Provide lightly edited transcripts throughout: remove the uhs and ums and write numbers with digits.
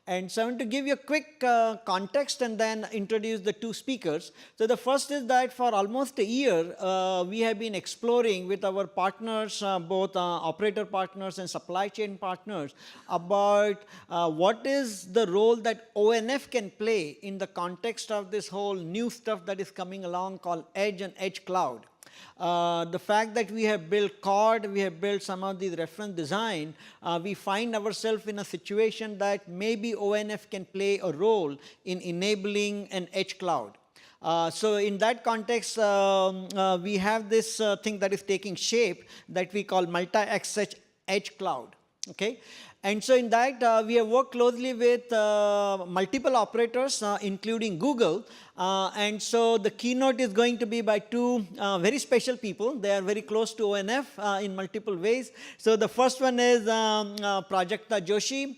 And so I want to give you a quick context and then introduce the two speakers. So the first is that for almost a year, we have been exploring with our partners, both operator partners and supply chain partners, about what is the role that ONF can play in the context of this whole new stuff that is coming along called Edge and Edge Cloud. The fact that we have built CORD, we have built some of these reference design, we find ourselves in a situation that maybe ONF can play a role in enabling an edge cloud. So in that context, we have this thing that is taking shape that we call multi-access edge cloud. Okay? And so in that, we have worked closely with multiple operators, including Google. And so the keynote is going to be by two very special people. They are very close to ONF in multiple ways. So the first one is Prajakta Joshi.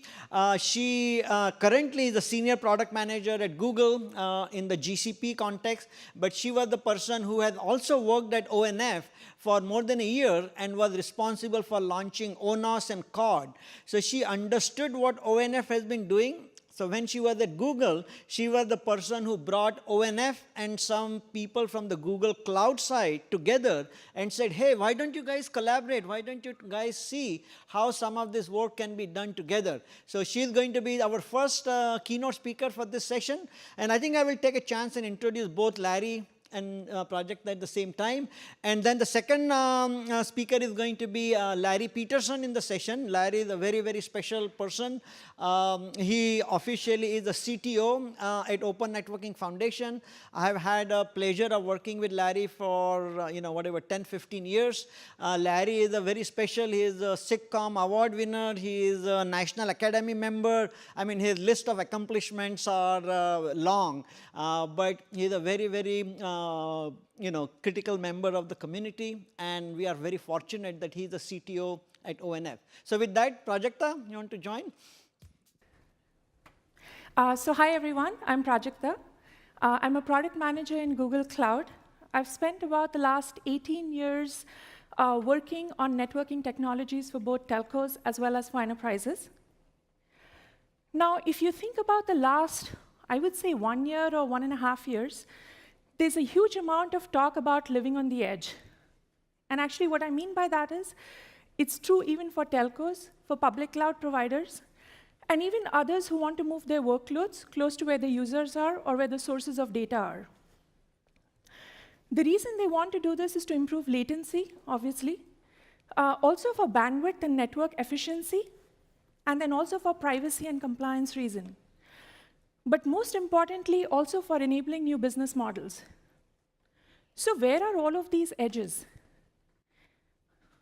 She currently is a senior product manager at Google in the GCP context, but she was the person who has also worked at ONF for more than a year and was responsible for launching ONOS and CORD. So she understood what ONF has been doing. So when she was at Google, she was the person who brought ONF and some people from the Google Cloud side together and said, hey, why don't you guys collaborate? Why don't you guys see how some of this work can be done together? So she's going to be our first keynote speaker for this session. And I think I will take a chance and introduce both Larry and Project at the same time. And then the second speaker is going to be Larry Peterson in the session. Larry is a very, very special person. He officially is the CTO at Open Networking Foundation. I have had a pleasure of working with Larry for, 10, 15 years. Larry is a very special, he is a SIGCOMM award winner. He is a National Academy member. I mean, his list of accomplishments are long, but he is a very, very critical member of the community, and we are very fortunate that he's the CTO at ONF. So with that, Prajakta, you want to join? So hi, everyone. I'm Prajakta. I'm a product manager in Google Cloud. I've spent about the last 18 years working on networking technologies for both telcos as well as for enterprises. Now, if you think about the last, I would say 1 year or 1.5 years, there's a huge amount of talk about living on the edge. And actually, what I mean by that is, it's true even for telcos, for public cloud providers, and even others who want to move their workloads close to where the users are or where the sources of data are. The reason they want to do this is to improve latency, obviously, also for bandwidth and network efficiency, and then also for privacy and compliance reason. But most importantly, also for enabling new business models. So where are all of these edges?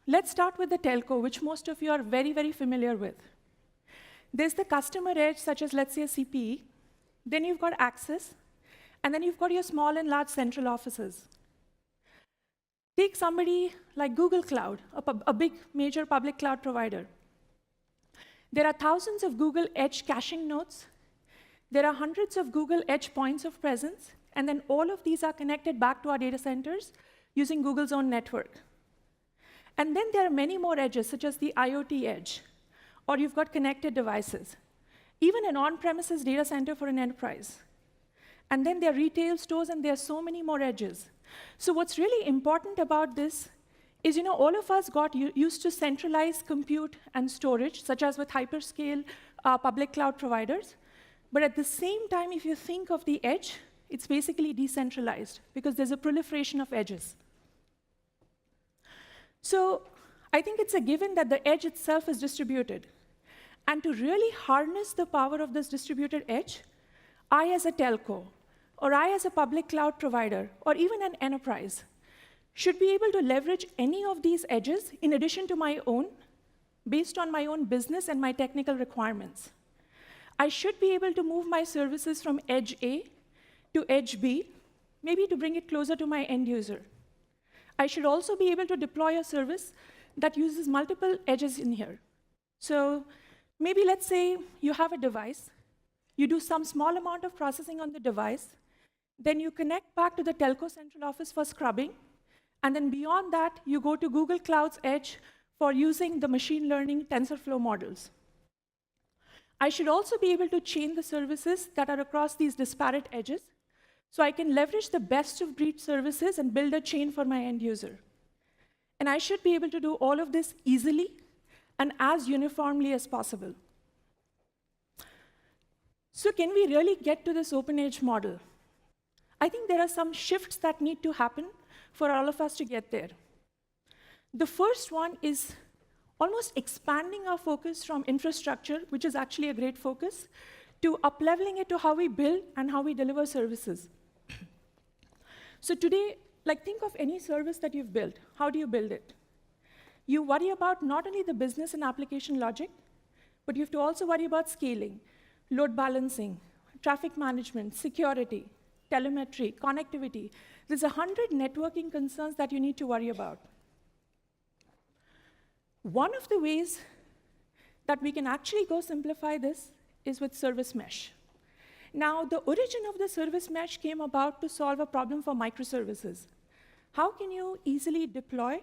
Let's start with the telco, which most of you are very, very familiar with. There's the customer edge, such as, let's say, a CPE. Then you've got access. And then you've got your small and large central offices. Take somebody like Google Cloud, a big, major public cloud provider. There are thousands of Google Edge caching nodes. There are hundreds of Google Edge points of presence, and then all of these are connected back to our data centers using Google's own network. And then there are many more edges, such as the IoT edge, or you've got connected devices, even an on-premises data center for an enterprise. And then there are retail stores, and there are so many more edges. So what's really important about this is, all of us got used to centralized compute and storage, such as with hyperscale public cloud providers. But at the same time, if you think of the edge, it's basically decentralized, because there's a proliferation of edges. So I think it's a given that the edge itself is distributed. And to really harness the power of this distributed edge, I as a telco, or I as a public cloud provider, or even an enterprise, should be able to leverage any of these edges in addition to my own, based on my own business and my technical requirements. I should be able to move my services from edge A to edge B, maybe to bring it closer to my end user. I should also be able to deploy a service that uses multiple edges in here. So maybe let's say you have a device, you do some small amount of processing on the device, then you connect back to the telco central office for scrubbing, and then beyond that, you go to Google Cloud's edge for using the machine learning TensorFlow models. I should also be able to chain the services that are across these disparate edges, so I can leverage the best of breed services and build a chain for my end user. And I should be able to do all of this easily and as uniformly as possible. So can we really get to this open edge model? I think there are some shifts that need to happen for all of us to get there. The first one is almost expanding our focus from infrastructure, which is actually a great focus, to up-leveling it to how we build and how we deliver services. So today, think of any service that you've built. How do you build it? You worry about not only the business and application logic, but you have to also worry about scaling, load balancing, traffic management, security, telemetry, connectivity. There's 100 networking concerns that you need to worry about. One of the ways that we can actually go simplify this is with service mesh. Now, the origin of the service mesh came about to solve a problem for microservices. How can you easily deploy,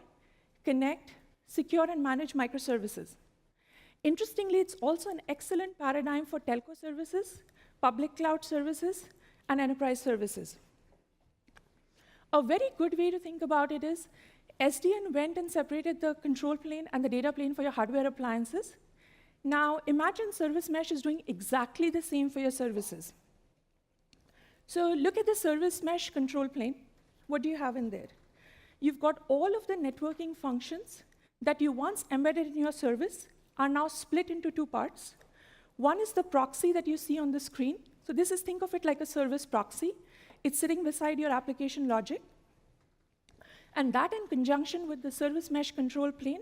connect, secure, and manage microservices? Interestingly, it's also an excellent paradigm for telco services, public cloud services, and enterprise services. A very good way to think about it is SDN went and separated the control plane and the data plane for your hardware appliances. Now, imagine service mesh is doing exactly the same for your services. So look at the service mesh control plane. What do you have in there? You've got all of the networking functions that you once embedded in your service are now split into two parts. One is the proxy that you see on the screen. So this is, think of it like a service proxy. It's sitting beside your application logic. And that, in conjunction with the service mesh control plane,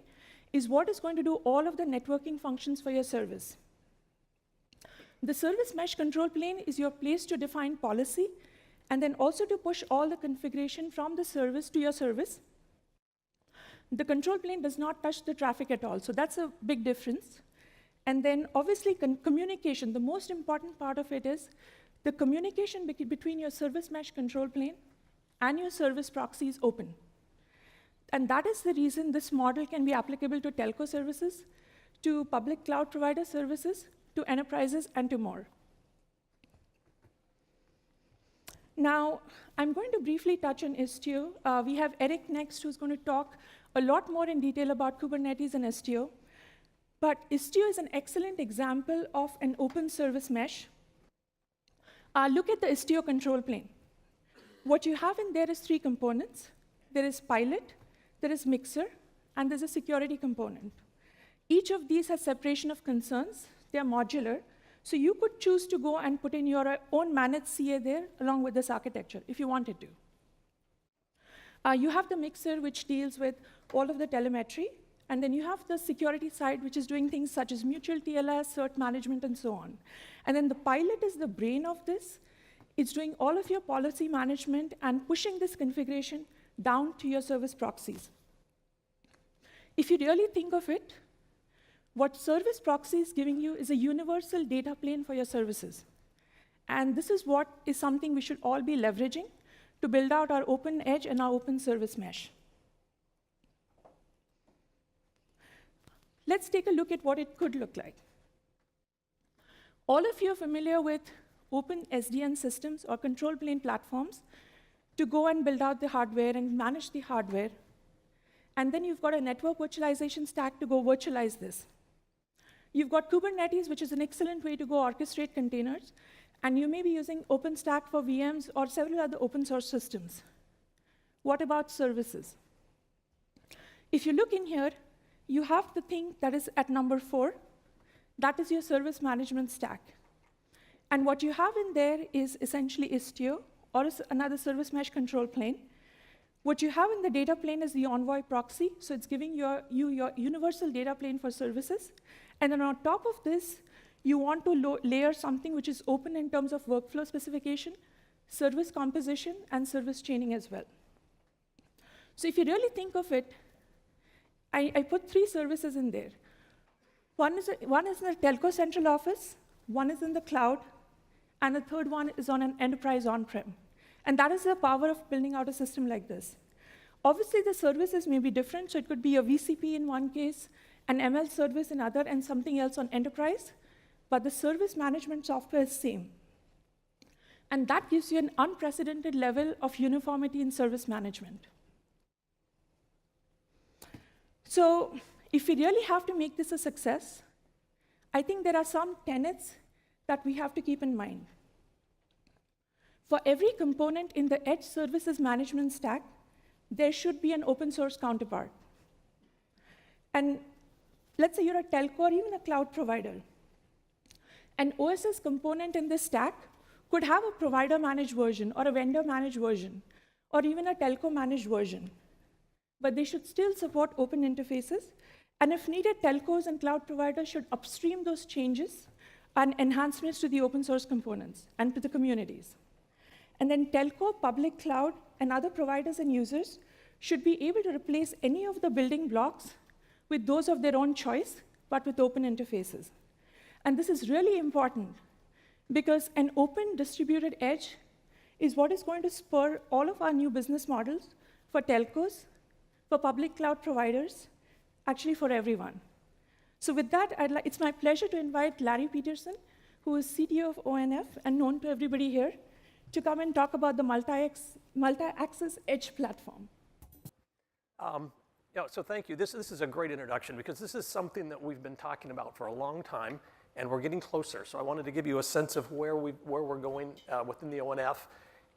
is what is going to do all of the networking functions for your service. The service mesh control plane is your place to define policy, and then also to push all the configuration from the service to your service. The control plane does not touch the traffic at all, so that's a big difference. And then, obviously, communication. The most important part of it is the communication between your service mesh control plane and your service proxy is open. And that is the reason this model can be applicable to telco services, to public cloud provider services, to enterprises, and to more. Now, I'm going to briefly touch on Istio. We have Eric next, who's going to talk a lot more in detail about Kubernetes and Istio. But Istio is an excellent example of an open service mesh. Look at the Istio control plane. What you have in there is 3 components. There is pilot, there is mixer, and there's a security component. Each of these has separation of concerns. They're modular. So you could choose to go and put in your own managed CA there along with this architecture if you wanted to. You have the mixer, which deals with all of the telemetry. And then you have the security side, which is doing things such as mutual TLS, cert management, and so on. And then the pilot is the brain of this. It's doing all of your policy management and pushing this configuration down to your service proxies. If you really think of it, what service proxy is giving you is a universal data plane for your services. And this is what is something we should all be leveraging to build out our open edge and our open service mesh. Let's take a look at what it could look like. All of you are familiar with open SDN systems or control plane platforms to go and build out the hardware and manage the hardware. And then you've got a network virtualization stack to go virtualize this. You've got Kubernetes, which is an excellent way to go orchestrate containers. And you may be using OpenStack for VMs or several other open source systems. What about services? If you look in here, you have the thing that is at number 4. That is your service management stack. And what you have in there is essentially Istio, or another service mesh control plane. What you have in the data plane is the Envoy proxy, so it's giving you your universal data plane for services. And then on top of this, you want to layer something which is open in terms of workflow specification, service composition, and service chaining as well. So if you really think of it, I put 3 services in there. One is in the telco central office, one is in the cloud, and the third one is on an enterprise on-prem. And that is the power of building out a system like this. Obviously, the services may be different, so it could be a VCP in one case, an ML service in other, and something else on enterprise. but the service management software is same. And that gives you an unprecedented level of uniformity in service management. So if we really have to make this a success, I think there are some tenets that we have to keep in mind. For every component in the edge services management stack, there should be an open source counterpart. And let's say you're a telco or even a cloud provider. An OSS component in this stack could have a provider-managed version or a vendor-managed version or even a telco-managed version. But they should still support open interfaces. And if needed, telcos and cloud providers should upstream those changes and enhancements to the open source components and to the communities. And then telco, public cloud, and other providers and users should be able to replace any of the building blocks with those of their own choice, but with open interfaces. And this is really important because an open distributed edge is what is going to spur all of our new business models for telcos, for public cloud providers, actually for everyone. So with that, it's my pleasure to invite Larry Peterson, who is CTO of ONF and known to everybody here, to come and talk about the multi-access edge platform. So thank you. This is a great introduction because this is something that we've been talking about for a long time, and we're getting closer. So I wanted to give you a sense of where we're going within the ONF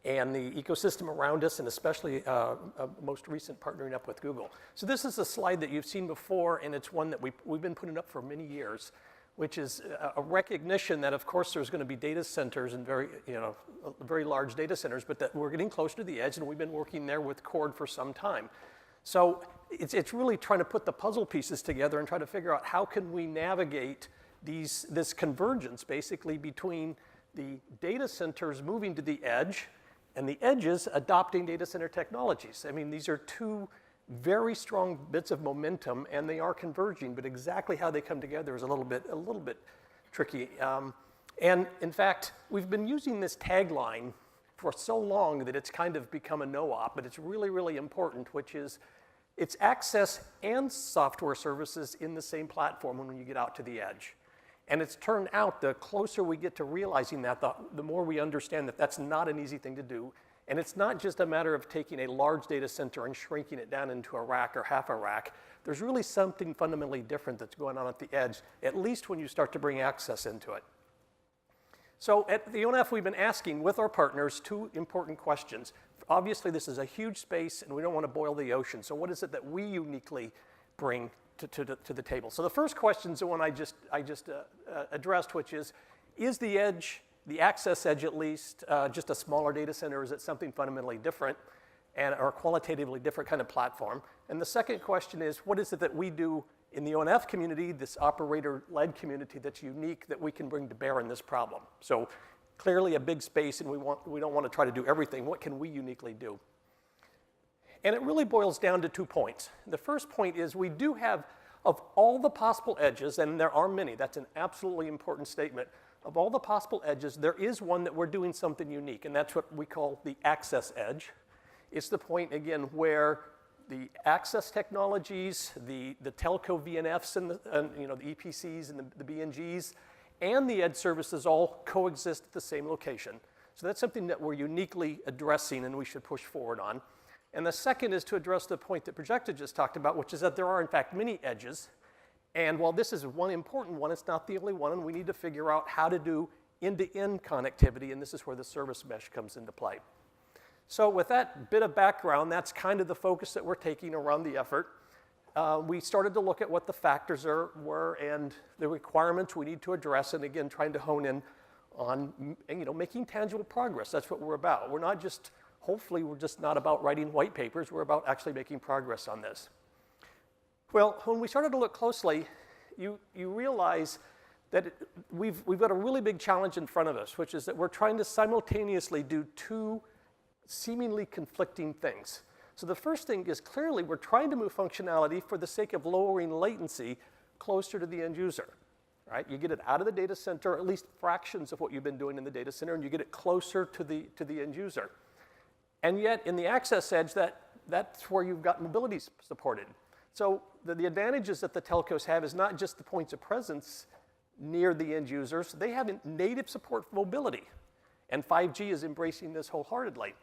and the ecosystem around us, and especially most recent partnering up with Google. So this is a slide that you've seen before, and it's one that we've been putting up for many years, which is a recognition that, of course, there's going to be data centers and very large data centers, but that we're getting closer to the edge, and we've been working there with Cord for some time. So it's really trying to put the puzzle pieces together and try to figure out how can we navigate this convergence, basically, between the data centers moving to the edge and the edges adopting data center technologies. I mean, these are two very strong bits of momentum, and they are converging, but exactly how they come together is a little bit tricky. And in fact, we've been using this tagline for so long that it's kind of become a no-op, but it's really, really important, which is it's access and software services in the same platform when you get out to the edge. And it's turned out the closer we get to realizing that, the more we understand that that's not an easy thing to do. And it's not just a matter of taking a large data center and shrinking it down into a rack or half a rack. There's really something fundamentally different that's going on at the edge, at least when you start to bring access into it. So at the ONF, we've been asking with our partners two important questions. Obviously, this is a huge space, and we don't want to boil the ocean. So what is it that we uniquely bring to the table? So the first question is the one I just addressed, which is the edge, the access edge at least, just a smaller data center, or is it something fundamentally different or qualitatively different kind of platform? And the second question is, what is it that we do in the ONF community, this operator-led community that's unique that we can bring to bear in this problem? So clearly a big space, and we don't want to try to do everything. What can we uniquely do? And it really boils down to 2 points. The first point is we do have, of all the possible edges, and there are many, that's an absolutely important statement, of all the possible edges, there is one that we're doing something unique, and that's what we call the access edge. It's the point, again, where the access technologies, the telco VNFs and the EPCs and the BNGs, and the edge services all coexist at the same location. So that's something that we're uniquely addressing and we should push forward on. And the second is to address the point that Projecta just talked about, which is that there are, in fact, many edges. And while this is one important one, it's not the only one, and we need to figure out how to do end-to-end connectivity, and this is where the service mesh comes into play. So with that bit of background, that's kind of the focus that we're taking around the effort. We started to look at what the factors were and the requirements we need to address, and again, trying to hone in on making tangible progress. That's what we're about. Hopefully, we're just not about writing white papers. We're about actually making progress on this. Well, when we started to look closely, you realize that we've got a really big challenge in front of us, which is that we're trying to simultaneously do two seemingly conflicting things. So the first thing is clearly we're trying to move functionality for the sake of lowering latency closer to the end user. Right? You get it out of the data center, or at least fractions of what you've been doing in the data center, and you get it closer to the end user. And yet, in the access edge, that's where you've got mobility supported. So the advantages that the telcos have is not just the points of presence near the end users. They have native support for mobility, and 5G is embracing this wholeheartedly.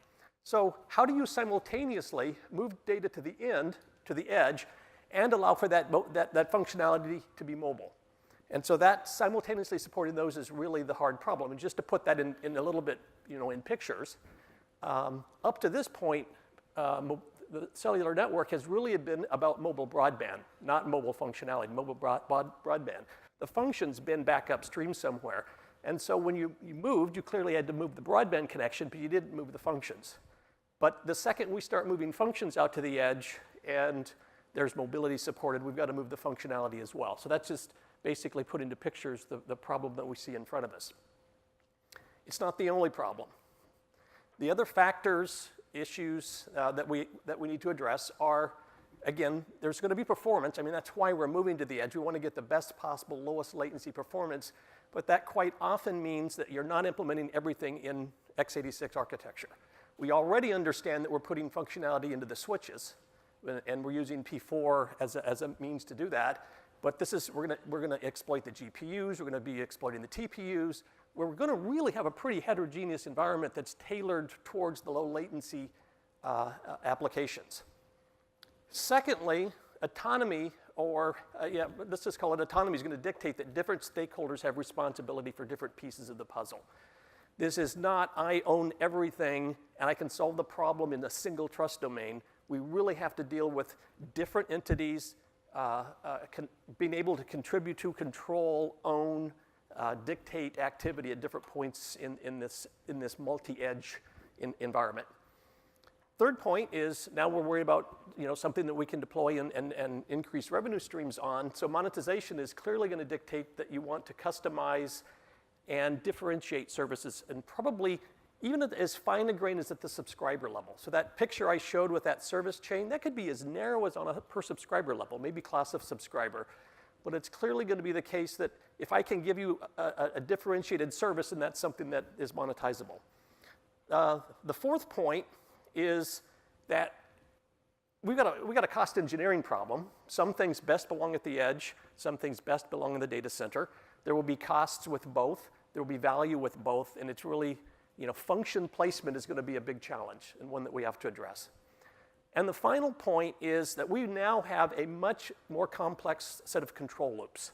So how do you simultaneously move data to the end, to the edge, and allow for that functionality to be mobile? And so that simultaneously supporting those is really the hard problem. And just to put that in a little bit, in pictures, up to this point, the cellular network has really been about mobile broadband, not mobile functionality, mobile broadband. The function's been back upstream somewhere. And so when you moved, you clearly had to move the broadband connection, but you didn't move the functions. But the second we start moving functions out to the edge and there's mobility supported, we've got to move the functionality as well. So that's just basically put into pictures the problem that we see in front of us. It's not the only problem. The other factors, issues that we need to address are, again, there's going to be performance. I mean, that's why we're moving to the edge. We want to get the best possible, lowest latency performance, but that quite often means that you're not implementing everything in x86 architecture. We already understand that we're putting functionality into the switches, and we're using P4 as a means to do that. But we're going to exploit the GPUs. We're going to be exploiting the TPUs. We're going to really have a pretty heterogeneous environment that's tailored towards the low latency applications. Secondly, autonomy, let's just call it autonomy, is going to dictate that different stakeholders have responsibility for different pieces of the puzzle. This is not, I own everything and I can solve the problem in a single trust domain. We really have to deal with different entities being able to contribute to, control, own, dictate activity at different points in this multi-edge environment. Third point is now we're worried about something that we can deploy and increase revenue streams on. So monetization is clearly going to dictate that you want to customize and differentiate services, and probably even as fine a grain as at the subscriber level. So that picture I showed with that service chain, that could be as narrow as on a per subscriber level, maybe class of subscriber. But it's clearly going to be the case that if I can give you a differentiated service, and that's something that is monetizable. The fourth point is that we've got a cost engineering problem. Some things best belong at the edge. Some things best belong in the data center. There will be costs with both. There will be value with both. And it's really, function placement is going to be a big challenge and one that we have to address. And the final point is that we now have a much more complex set of control loops.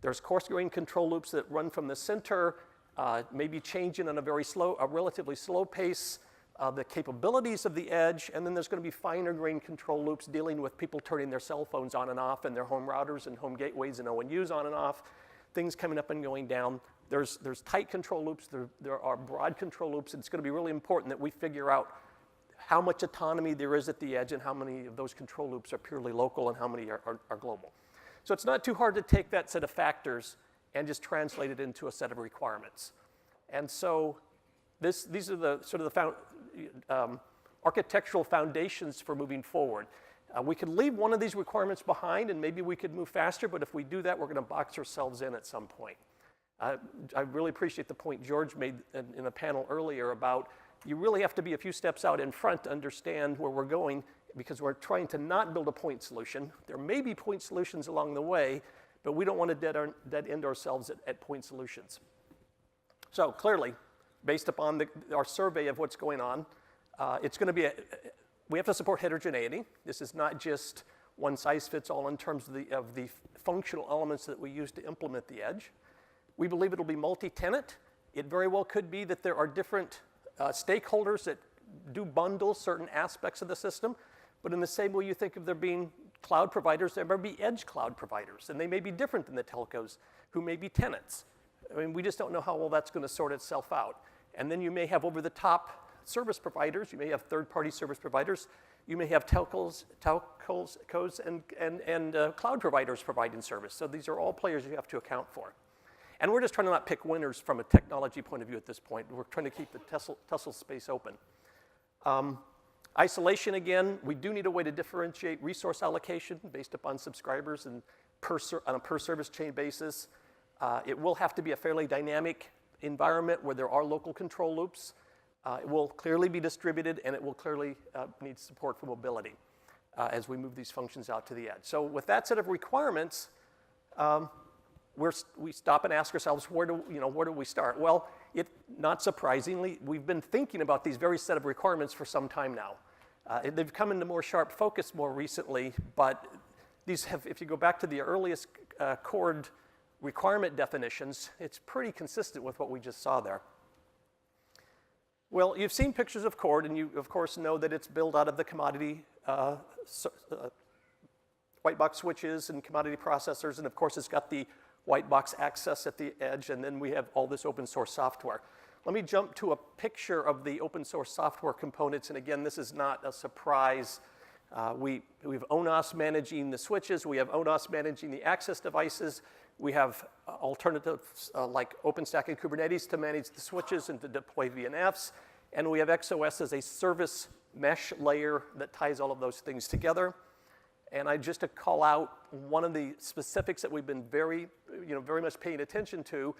There's coarse-grained control loops that run from the center, maybe changing on a relatively slow pace, the capabilities of the edge, and then there's going to be finer-grained control loops dealing with people turning their cell phones on and off, and their home routers and home gateways and ONUs on and off, things coming up and going down. There's tight control loops, there are broad control loops, and it's going to be really important that we figure out how much autonomy there is at the edge and how many of those control loops are purely local and how many are global. So it's not too hard to take that set of factors and just translate it into a set of requirements. And so these are the sort of the architectural foundations for moving forward. We could leave one of these requirements behind and maybe we could move faster, but if we do that, we're going to box ourselves in at some point. I really appreciate the point George made in the panel earlier about you really have to be a few steps out in front to understand where we're going, because we're trying to not build a point solution. There may be point solutions along the way, but we don't want to dead end ourselves at point solutions. So clearly, based upon our survey of what's going on, it's going to be we have to support heterogeneity. This is not just one size fits all in terms of the functional elements that we use to implement the edge. We believe it'll be multi-tenant. It very well could be that there are different stakeholders that do bundle certain aspects of the system, but in the same way you think of there being cloud providers, there may be edge cloud providers, and they may be different than the telcos, who may be tenants. I mean, we just don't know how well that's going to sort itself out. And then you may have over-the-top service providers, you may have third-party service providers, you may have telcos and cloud providers providing service. So these are all players you have to account for. And we're just trying to not pick winners from a technology point of view at this point. We're trying to keep the tussle space open. Isolation, again, we do need a way to differentiate resource allocation based upon subscribers and on a per-service chain basis. It will have to be a fairly dynamic environment where there are local control loops. It will clearly be distributed, and it will clearly need support for mobility as we move these functions out to the edge. So with that set of requirements, we stop and ask ourselves, where do we start? Well, not surprisingly, we've been thinking about these very set of requirements for some time now. They've come into more sharp focus more recently, but these have, if you go back to the earliest CHORD requirement definitions, it's pretty consistent with what we just saw there. Well, you've seen pictures of CHORD, and you, of course, know that it's built out of the commodity white box switches and commodity processors, and of course, it's got the white box access at the edge, and then we have all this open source software. Let me jump to a picture of the open source software components, and again, this is not a surprise. We have ONF managing the switches, we have ONF managing the access devices, we have alternatives like OpenStack and Kubernetes to manage the switches and to deploy VNFs, and we have XOS as a service mesh layer that ties all of those things together. And just to call out one of the specifics that we've been very much paying attention to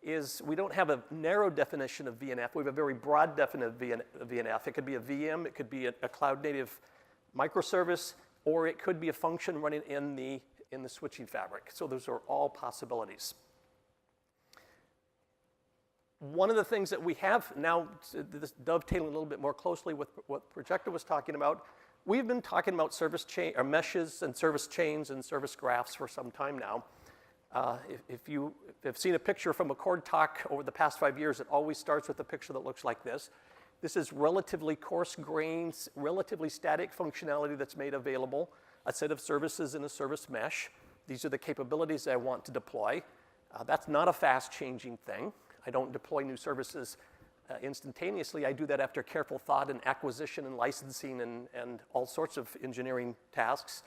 is we don't have a narrow definition of VNF. We have a very broad definition of VNF. It could be a VM, it could be a cloud-native microservice, or it could be a function running in the switching fabric. So those are all possibilities. One of the things that we have now, this dovetailing a little bit more closely with what Projecta was talking about, we've been talking about service chain, or meshes and service chains and service graphs for some time now. If you have seen a picture from a CHORD talk over the past 5 years, it always starts with a picture that looks like this. This is relatively coarse-grained, relatively static functionality that's made available, a set of services in a service mesh. These are the capabilities I want to deploy. That's not a fast-changing thing. I don't deploy new services instantaneously. I do that after careful thought and acquisition and licensing and all sorts of engineering tasks.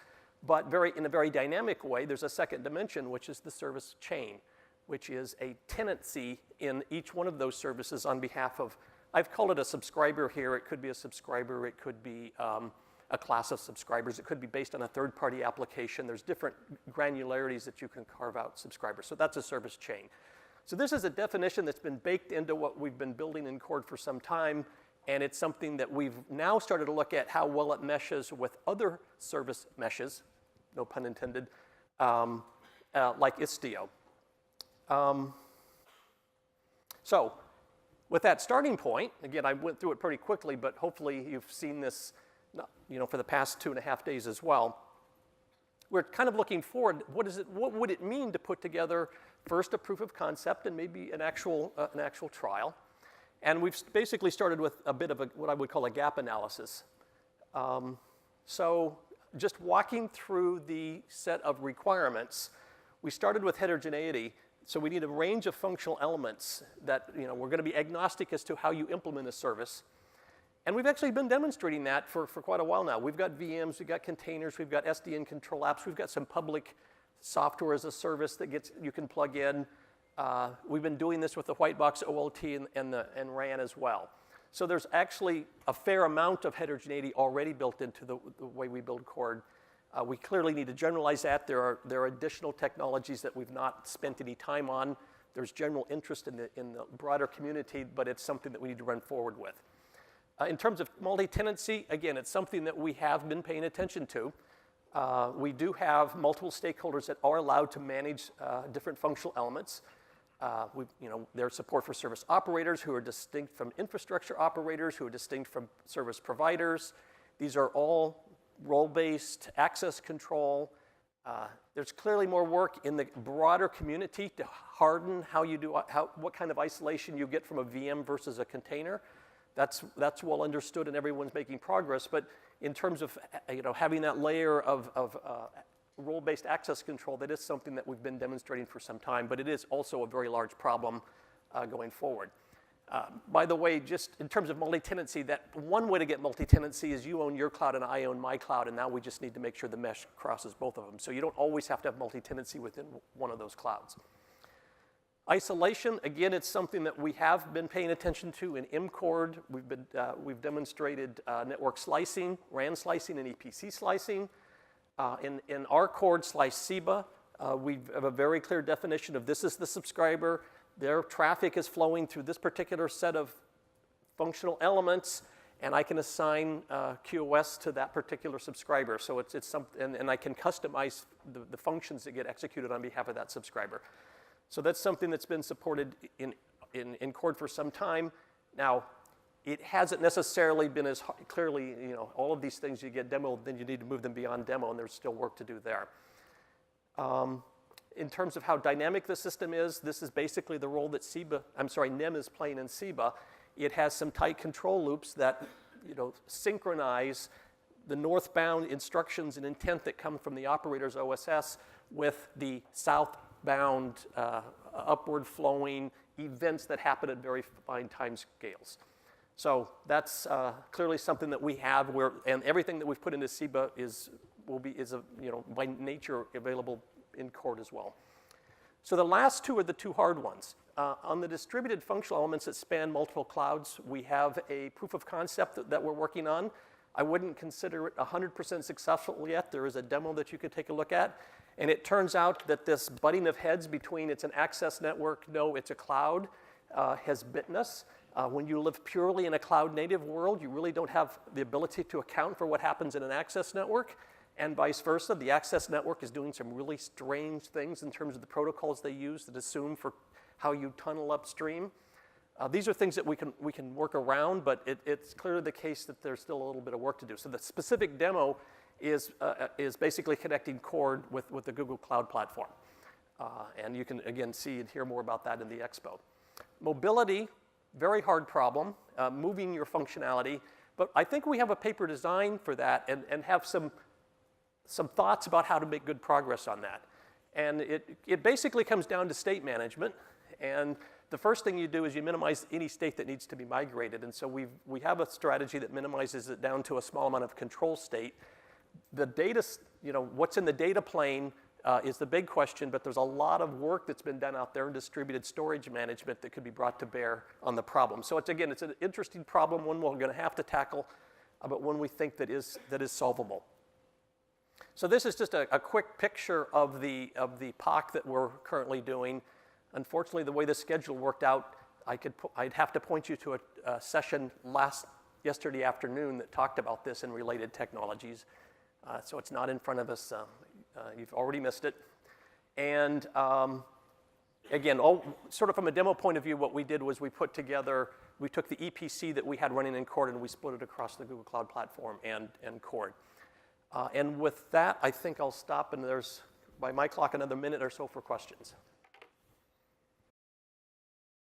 But in a very dynamic way, there's a second dimension, which is the service chain, which is a tenancy in each one of those services on behalf of, I've called it a subscriber here. It could be a subscriber. It could be a class of subscribers. It could be based on a third-party application. There's different granularities that you can carve out subscribers. So that's a service chain. So this is a definition that's been baked into what we've been building in CHORD for some time, and it's something that we've now started to look at how well it meshes with other service meshes, no pun intended, like Istio. So with that starting point, again, I went through it pretty quickly, but hopefully you've seen this for the past 2.5 days as well. We're kind of looking forward. What would it mean to put together first a proof of concept and maybe an actual trial? And we've basically started with a bit of what I would call a gap analysis. So just walking through the set of requirements, we started with heterogeneity. So we need a range of functional elements that we're going to be agnostic as to how you implement a service. And we've actually been demonstrating that for quite a while now. We've got VMs, we've got containers, we've got SDN control apps, we've got some public software as a service that you can plug in. We've been doing this with the white box OLT and RAN as well. So there's actually a fair amount of heterogeneity already built into the way we build CHORD. We clearly need to generalize that. There are additional technologies that we've not spent any time on. There's general interest in the broader community, but it's something that we need to run forward with. In terms of multi-tenancy, again, it's something that we have been paying attention to. We do have multiple stakeholders that are allowed to manage different functional elements. There's support for service operators who are distinct from infrastructure operators, who are distinct from service providers. These are all role-based access control. There's clearly more work in the broader community to harden what kind of isolation you get from a VM versus a container. That's well understood and everyone's making progress, but in terms of having that layer of role-based access control, that is something that we've been demonstrating for some time, but it is also a very large problem going forward. By the way, just in terms of multi-tenancy, that one way to get multi-tenancy is you own your cloud and I own my cloud, and now we just need to make sure the mesh crosses both of them. So you don't always have to have multi-tenancy within one of those clouds. Isolation, again, it's something that we have been paying attention to in MCHORD. We've demonstrated network slicing, RAN slicing, and EPC slicing. In our CHORD/Seba, we have a very clear definition of this is the subscriber. Their traffic is flowing through this particular set of functional elements, and I can assign QoS to that particular subscriber. So it's something, and I can customize the functions that get executed on behalf of that subscriber. So that's something that's been supported in Cord for some time. Now, it hasn't necessarily been as clearly, all of these things you get demoed, then you need to move them beyond demo, and there's still work to do there. In terms of how dynamic the system is, this is basically the role that NEM is playing in Seba. It has some tight control loops that, synchronize the northbound instructions and intent that come from the operator's OSS with the southbound, upward flowing events that happen at very fine time scales. So that's clearly something that we have, and everything that we've put into Seba is by nature available in Cord as well. So the last two are the two hard ones. On the distributed functional elements that span multiple clouds, we have a proof of concept that we're working on. I wouldn't consider it 100% successful yet. There is a demo that you could take a look at. And it turns out that this butting of heads between it's an access network, no, it's a cloud, has bitten us. When you live purely in a cloud-native world, you really don't have the ability to account for what happens in an access network, and vice versa. The access network is doing some really strange things in terms of the protocols they use that assume for how you tunnel upstream. These are things that we can work around, but it's clearly the case that there's still a little bit of work to do. So the specific demo is basically connecting Cord with the Google Cloud Platform. And you can, again, see and hear more about that in the expo. Mobility. Very hard problem, moving your functionality, but I think we have a paper design for that and have some thoughts about how to make good progress on that. And it basically comes down to state management, and the first thing you do is you minimize any state that needs to be migrated, and so we have a strategy that minimizes it down to a small amount of control state. The data, what's in the data plane is the big question, but there's a lot of work that's been done out there in distributed storage management that could be brought to bear on the problem. So it's an interesting problem, one we're going to have to tackle, but one we think that is solvable. So this is just a quick picture of the POC that we're currently doing. Unfortunately, the way the schedule worked out, I'd have to point you to a session yesterday afternoon that talked about this and related technologies. So it's not in front of us. You've already missed it. And again, sort of from a demo point of view, what we did was we took the EPC that we had running in Cord and we split it across the Google Cloud Platform and Cord. And with that, I think I'll stop, and there's, by my clock, another minute or so for questions.